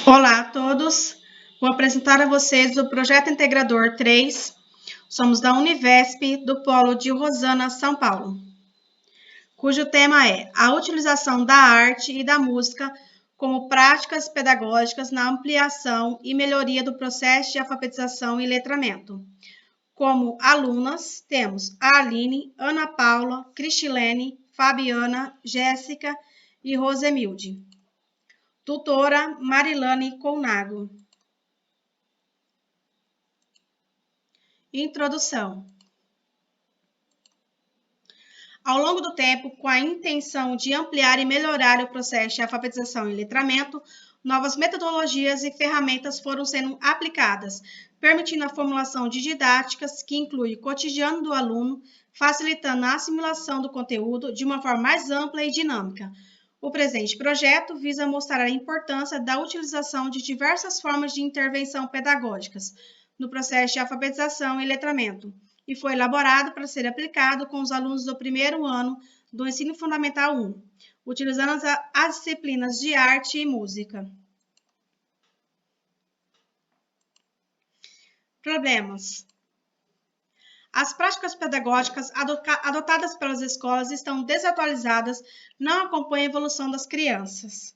Olá a todos, vou apresentar a vocês o Projeto Integrador 3. Somos da Univesp, do Polo de Rosana, São Paulo, cujo tema é a utilização da arte e da música como práticas pedagógicas na ampliação e melhoria do processo de alfabetização e letramento. Como alunas, temos a Aline, Ana Paula, Cristilene, Fabiana, Jéssica e Rosemilde. Tutora Marilane Colnago. Introdução. Ao longo do tempo, com a intenção de ampliar e melhorar o processo de alfabetização e letramento, novas metodologias e ferramentas foram sendo aplicadas, permitindo a formulação de didáticas que inclui o cotidiano do aluno, facilitando a assimilação do conteúdo de uma forma mais ampla e dinâmica. O presente projeto visa mostrar a importância da utilização de diversas formas de intervenção pedagógicas no processo de alfabetização e letramento, e foi elaborado para ser aplicado com os alunos do primeiro ano do Ensino Fundamental 1, utilizando as disciplinas de arte e música. Problemas. As práticas pedagógicas adotadas pelas escolas estão desatualizadas, não acompanham a evolução das crianças.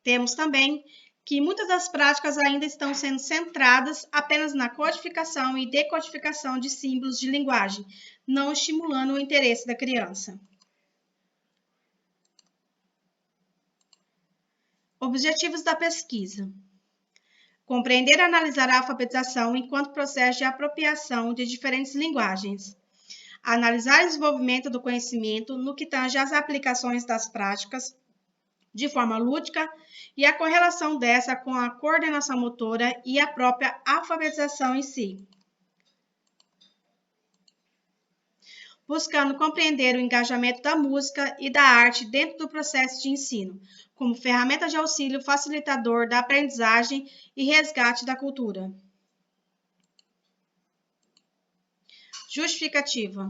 Temos também que muitas das práticas ainda estão sendo centradas apenas na codificação e decodificação de símbolos de linguagem, não estimulando o interesse da criança. Objetivos da pesquisa. Compreender e analisar a alfabetização enquanto processo de apropriação de diferentes linguagens. Analisar o desenvolvimento do conhecimento no que tange às aplicações das práticas de forma lúdica e a correlação dessa com a coordenação motora e a própria alfabetização em si. Buscando compreender o engajamento da música e da arte dentro do processo de ensino, como ferramenta de auxílio facilitador da aprendizagem e resgate da cultura. Justificativa.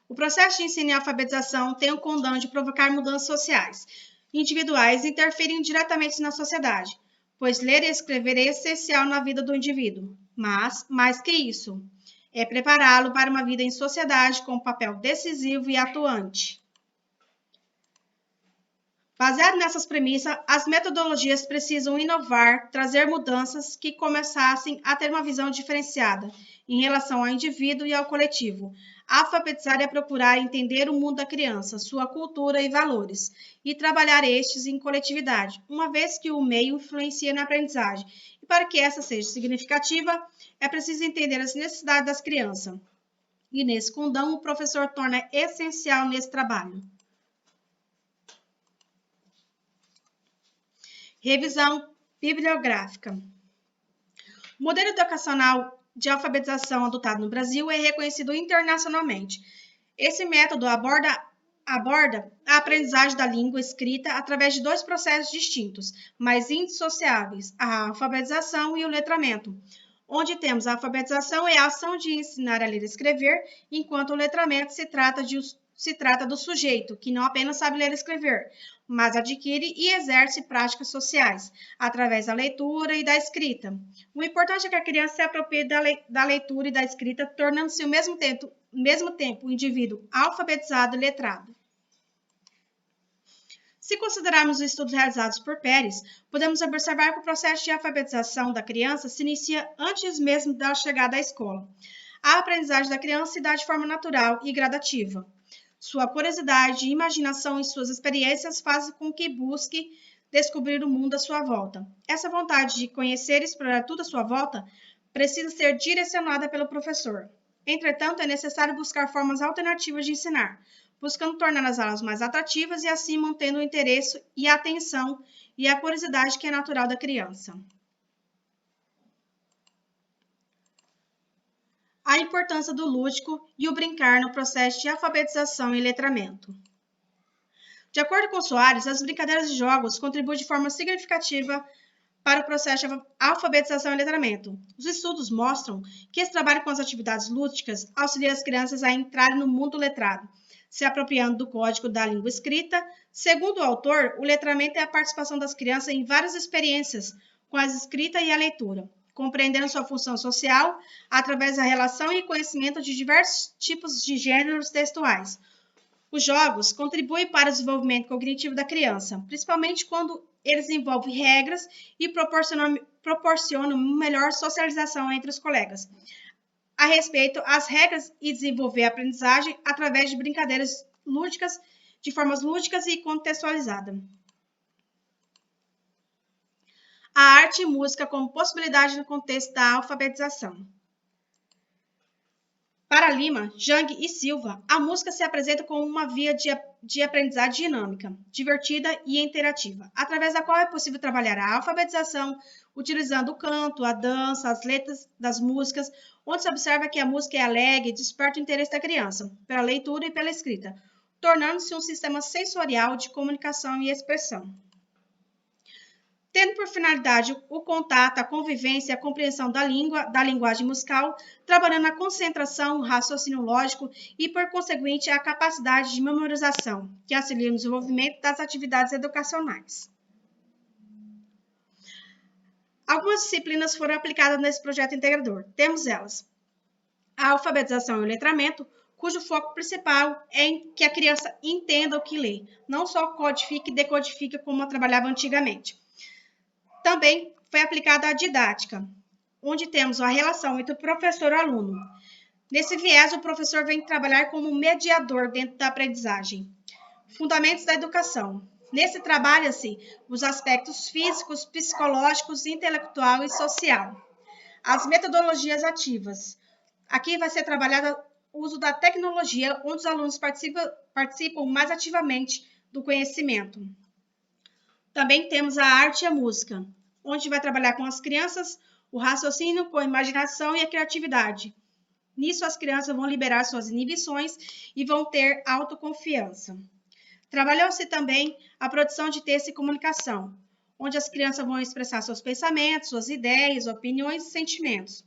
O processo de ensino e alfabetização tem o condão de provocar mudanças sociais, individuais e interferem diretamente na sociedade, pois ler e escrever é essencial na vida do indivíduo, mas, mais que isso, é prepará-lo para uma vida em sociedade com um papel decisivo e atuante. Baseado nessas premissas, as metodologias precisam inovar, trazer mudanças que começassem a ter uma visão diferenciada em relação ao indivíduo e ao coletivo. Alfabetizar é procurar entender o mundo da criança, sua cultura e valores, e trabalhar estes em coletividade, uma vez que o meio influencia na aprendizagem. E para que essa seja significativa, é preciso entender as necessidades das crianças. E nesse condão, o professor torna essencial nesse trabalho. Revisão bibliográfica. O modelo educacional de alfabetização adotado no Brasil é reconhecido internacionalmente. Esse método aborda a aprendizagem da língua escrita através de dois processos distintos, mas indissociáveis, a alfabetização e o letramento, onde temos a alfabetização é a ação de ensinar a ler e escrever, enquanto o letramento se trata do sujeito, que não apenas sabe ler e escrever, mas adquire e exerce práticas sociais, através da leitura e da escrita. O importante é que a criança se aproprie da leitura e da escrita, tornando-se ao mesmo tempo um indivíduo alfabetizado e letrado. Se considerarmos os estudos realizados por Pérez, podemos observar que o processo de alfabetização da criança se inicia antes mesmo da chegada à escola. A aprendizagem da criança se dá de forma natural e gradativa. Sua curiosidade, imaginação e suas experiências fazem com que busque descobrir o mundo à sua volta. Essa vontade de conhecer e explorar tudo à sua volta precisa ser direcionada pelo professor. Entretanto, é necessário buscar formas alternativas de ensinar, buscando tornar as aulas mais atrativas e assim mantendo o interesse e a atenção e a curiosidade que é natural da criança. A importância do lúdico e o brincar no processo de alfabetização e letramento. De acordo com Soares, as brincadeiras e jogos contribuem de forma significativa para o processo de alfabetização e letramento. Os estudos mostram que esse trabalho com as atividades lúdicas auxilia as crianças a entrarem no mundo letrado, se apropriando do código da língua escrita. Segundo o autor, o letramento é a participação das crianças em várias experiências com a escrita e a leitura, compreendendo sua função social através da relação e conhecimento de diversos tipos de gêneros textuais. Os jogos contribuem para o desenvolvimento cognitivo da criança, principalmente quando eles envolvem regras e proporcionam melhor socialização entre os colegas. A respeito às regras e desenvolver a aprendizagem através de brincadeiras lúdicas, de formas lúdicas e contextualizadas. A arte e música como possibilidade no contexto da alfabetização. Para Lima, Jang e Silva, a música se apresenta como uma via de aprendizagem dinâmica, divertida e interativa, através da qual é possível trabalhar a alfabetização utilizando o canto, a dança, as letras das músicas, onde se observa que a música é alegre e desperta o interesse da criança pela leitura e pela escrita, tornando-se um sistema sensorial de comunicação e expressão. Tendo por finalidade o contato, a convivência e a compreensão da língua, da linguagem musical, trabalhando a concentração, o raciocínio lógico e, por conseguinte, a capacidade de memorização, que auxilia no desenvolvimento das atividades educacionais. Algumas disciplinas foram aplicadas nesse projeto integrador. Temos elas: a alfabetização e o letramento, cujo foco principal é em que a criança entenda o que lê, não só codifique e decodifique como trabalhava antigamente. Também foi aplicada a didática, onde temos a relação entre o professor e o aluno. Nesse viés, o professor vem trabalhar como mediador dentro da aprendizagem. Fundamentos da educação. Nesse trabalha-se os aspectos físicos, psicológicos, intelectual e social. As metodologias ativas. Aqui vai ser trabalhado o uso da tecnologia, onde os alunos participam mais ativamente do conhecimento. Também temos a arte e a música, onde vai trabalhar com as crianças o raciocínio, com a imaginação e a criatividade. Nisso, as crianças vão liberar suas inibições e vão ter autoconfiança. Trabalhou-se também a produção de texto e comunicação, onde as crianças vão expressar seus pensamentos, suas ideias, opiniões e sentimentos.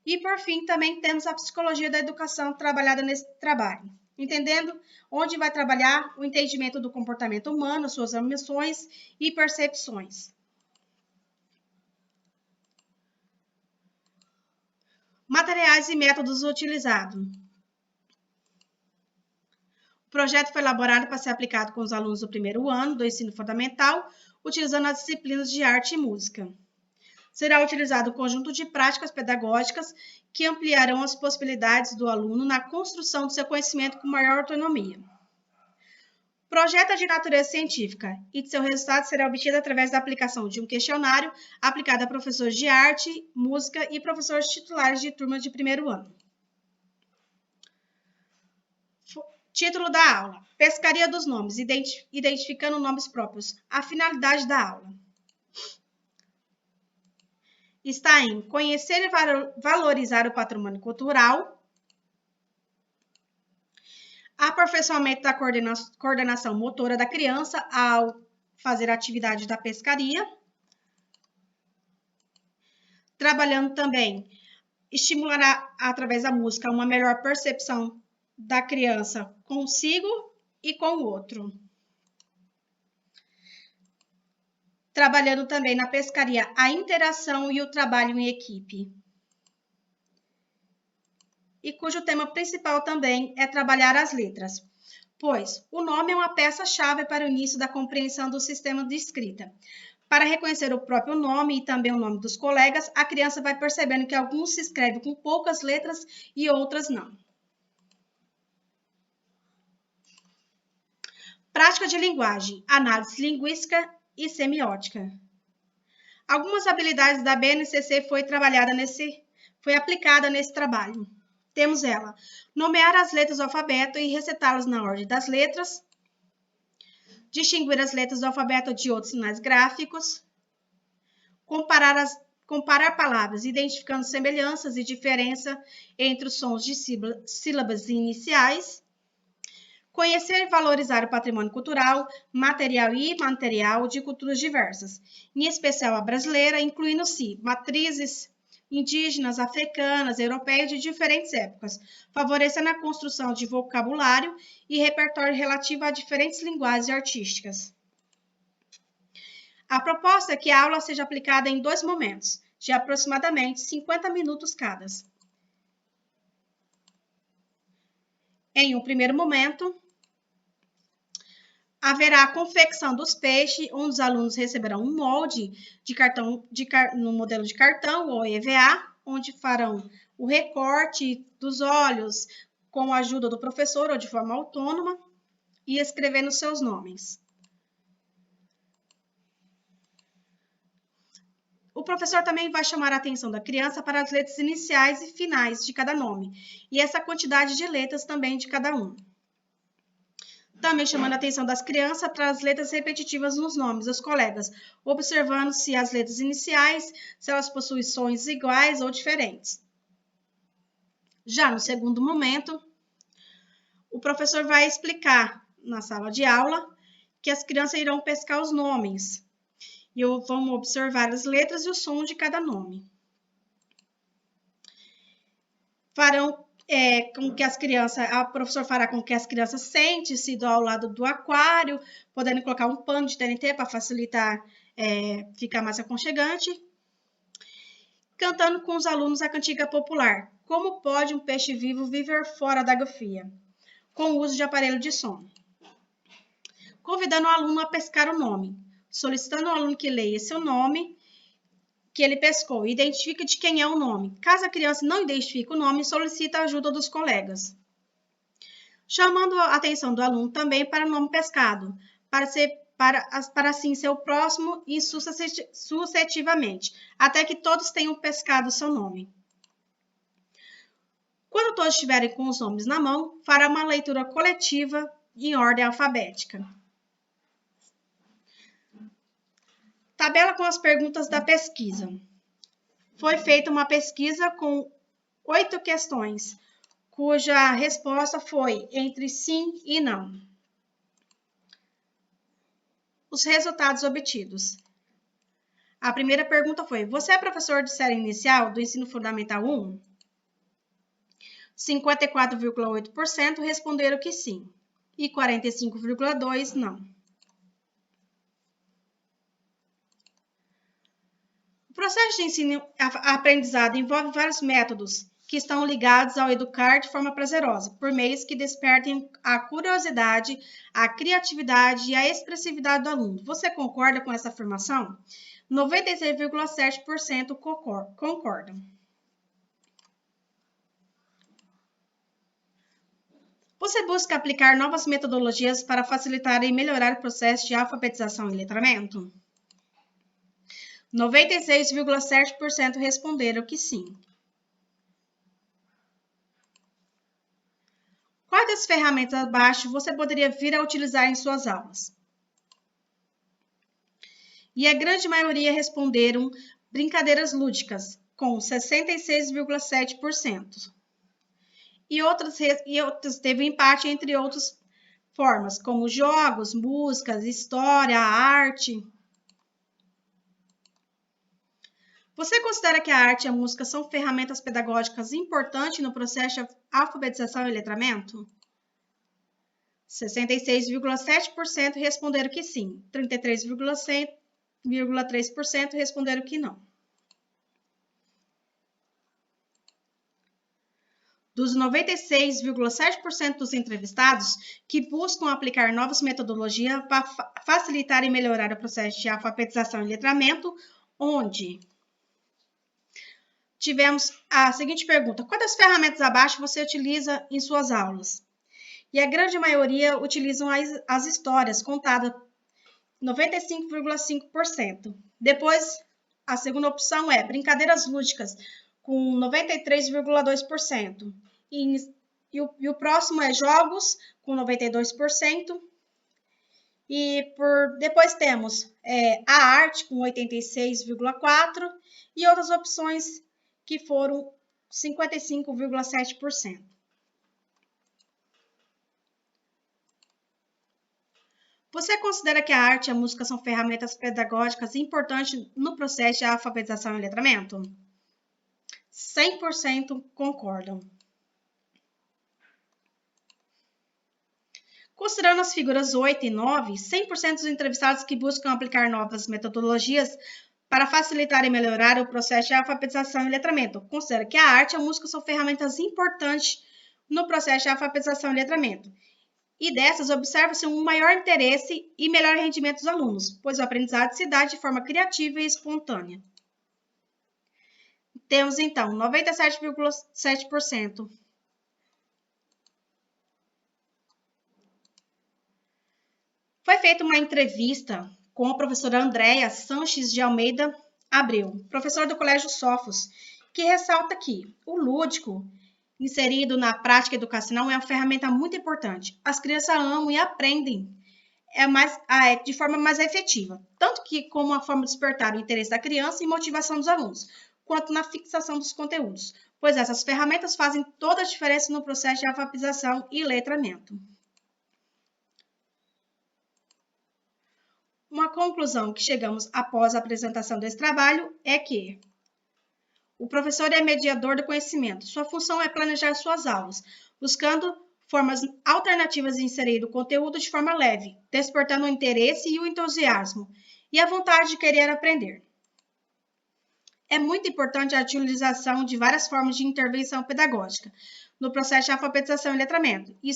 E, por fim, também temos a psicologia da educação trabalhada nesse trabalho, entendendo onde vai trabalhar o entendimento do comportamento humano, suas emoções e percepções. Materiais e métodos utilizados. O projeto foi elaborado para ser aplicado com os alunos do primeiro ano do ensino fundamental, utilizando as disciplinas de arte e música. Será utilizado um conjunto de práticas pedagógicas que ampliarão as possibilidades do aluno na construção do seu conhecimento com maior autonomia. O projeto é de natureza científica e seu resultado será obtido através da aplicação de um questionário aplicado a professores de arte, música e professores titulares de turma de primeiro ano. Título da aula: Pescaria dos nomes, identificando nomes próprios. A finalidade da aula está em conhecer e valorizar o patrimônio cultural, aperfeiçoamento da coordenação motora da criança ao fazer a atividade da pescaria, trabalhando também, estimulará através da música uma melhor percepção da criança consigo e com o outro. Trabalhando também na pescaria a interação e o trabalho em equipe. E cujo tema principal também é trabalhar as letras, pois o nome é uma peça-chave para o início da compreensão do sistema de escrita. Para reconhecer o próprio nome e também o nome dos colegas, a criança vai percebendo que alguns se escrevem com poucas letras e outras não. Prática de linguagem, análise linguística e semiótica. Algumas habilidades da BNCC foi aplicada nesse trabalho. Temos ela: nomear as letras do alfabeto e recitá-las na ordem das letras, distinguir as letras do alfabeto de outros sinais gráficos, comparar palavras, identificando semelhanças e diferença entre os sons de sílabas iniciais, conhecer e valorizar o patrimônio cultural, material e imaterial de culturas diversas, em especial a brasileira, incluindo-se matrizes indígenas, africanas, europeias de diferentes épocas, favorecendo a construção de vocabulário e repertório relativo a diferentes linguagens artísticas. A proposta é que a aula seja aplicada em 2 momentos, de aproximadamente 50 minutos cada. Em um primeiro momento, haverá a confecção dos peixes, onde os alunos receberão um molde de cartão, no modelo de cartão ou EVA, onde farão o recorte dos olhos com a ajuda do professor ou de forma autônoma e escrevendo seus nomes. O professor também vai chamar a atenção da criança para as letras iniciais e finais de cada nome, e essa quantidade de letras também de cada um. Também chamando a atenção das crianças para as letras repetitivas nos nomes dos colegas, observando se as letras iniciais, se elas possuem sons iguais ou diferentes. Já no segundo momento, o professor vai explicar na sala de aula que as crianças irão pescar os nomes e vamos observar as letras e o som de cada nome. Farão com que as crianças, a professora fará com que as crianças sentem-se ao lado do aquário, podendo colocar um pano de TNT para facilitar, ficar mais aconchegante, cantando com os alunos a cantiga popular, Como pode um peixe vivo viver fora da água fria, com o uso de aparelho de som. Convidando o aluno a pescar o nome, solicitando ao aluno que leia seu nome, que ele pescou, e identifique de quem é o nome. Caso a criança não identifique o nome, solicita a ajuda dos colegas. Chamando a atenção do aluno também para o nome pescado, para assim ser o próximo e sucessivamente, até que todos tenham pescado o seu nome. Quando todos estiverem com os nomes na mão, fará uma leitura coletiva em ordem alfabética. Tabela com as perguntas da pesquisa. Foi feita uma pesquisa com 8 questões, cuja resposta foi entre sim e não. Os resultados obtidos. A primeira pergunta foi: você é professor de série inicial do ensino fundamental 1? 54,8% responderam que sim e 45,2% não. O processo de ensino-aprendizado envolve vários métodos que estão ligados ao educar de forma prazerosa, por meios que despertem a curiosidade, a criatividade e a expressividade do aluno. Você concorda com essa afirmação? 96,7% concordam. Você busca aplicar novas metodologias para facilitar e melhorar o processo de alfabetização e letramento? 96,7% responderam que sim. Quais das ferramentas abaixo você poderia vir a utilizar em suas aulas? E a grande maioria responderam brincadeiras lúdicas, com 66,7%. E outras teve empate entre outras formas, como jogos, músicas, história, arte. Você considera que a arte e a música são ferramentas pedagógicas importantes no processo de alfabetização e letramento? 66,7% responderam que sim, 33,3% responderam que não. Dos 96,7% dos entrevistados que buscam aplicar novas metodologias para facilitar e melhorar o processo de alfabetização e letramento, onde tivemos a seguinte pergunta: quais das ferramentas abaixo você utiliza em suas aulas? E a grande maioria utilizam as histórias contadas, 95,5%. Depois, a segunda opção é brincadeiras lúdicas, com 93,2%. E o próximo é jogos, com 92%. E depois temos a arte, com 86,4%. E outras opções que foram 55,7%. Você considera que a arte e a música são ferramentas pedagógicas importantes no processo de alfabetização e letramento? 100% concordam. Considerando as figuras 8 e 9, 100% dos entrevistados que buscam aplicar novas metodologias para facilitar e melhorar o processo de alfabetização e letramento considera que a arte e a música são ferramentas importantes no processo de alfabetização e letramento. E dessas, observa-se um maior interesse e melhor rendimento dos alunos, pois o aprendizado se dá de forma criativa e espontânea. Temos, então, 97,7%. Foi feita uma entrevista com a professora Andréa Sanches de Almeida Abreu, professora do Colégio Sofos, que ressalta que o lúdico inserido na prática educacional é uma ferramenta muito importante. As crianças amam e aprendem de forma mais efetiva, tanto que como uma forma de despertar o interesse da criança e motivação dos alunos, quanto na fixação dos conteúdos, pois essas ferramentas fazem toda a diferença no processo de alfabetização e letramento. Uma conclusão que chegamos após a apresentação desse trabalho é que o professor é mediador do conhecimento. Sua função é planejar suas aulas, buscando formas alternativas de inserir o conteúdo de forma leve, despertando o interesse e o entusiasmo e a vontade de querer aprender. É muito importante a utilização de várias formas de intervenção pedagógica no processo de alfabetização e letramento, e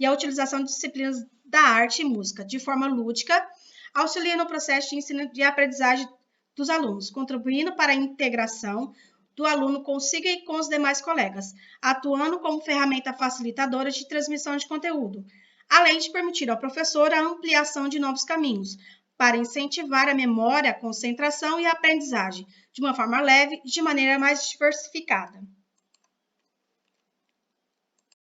a utilização de disciplinas da arte e música de forma lúdica auxilia no processo de ensino e aprendizagem dos alunos, contribuindo para a integração do aluno consigo e com os demais colegas, atuando como ferramenta facilitadora de transmissão de conteúdo, além de permitir ao professor a ampliação de novos caminhos, para incentivar a memória, a concentração e a aprendizagem, de uma forma leve e de maneira mais diversificada.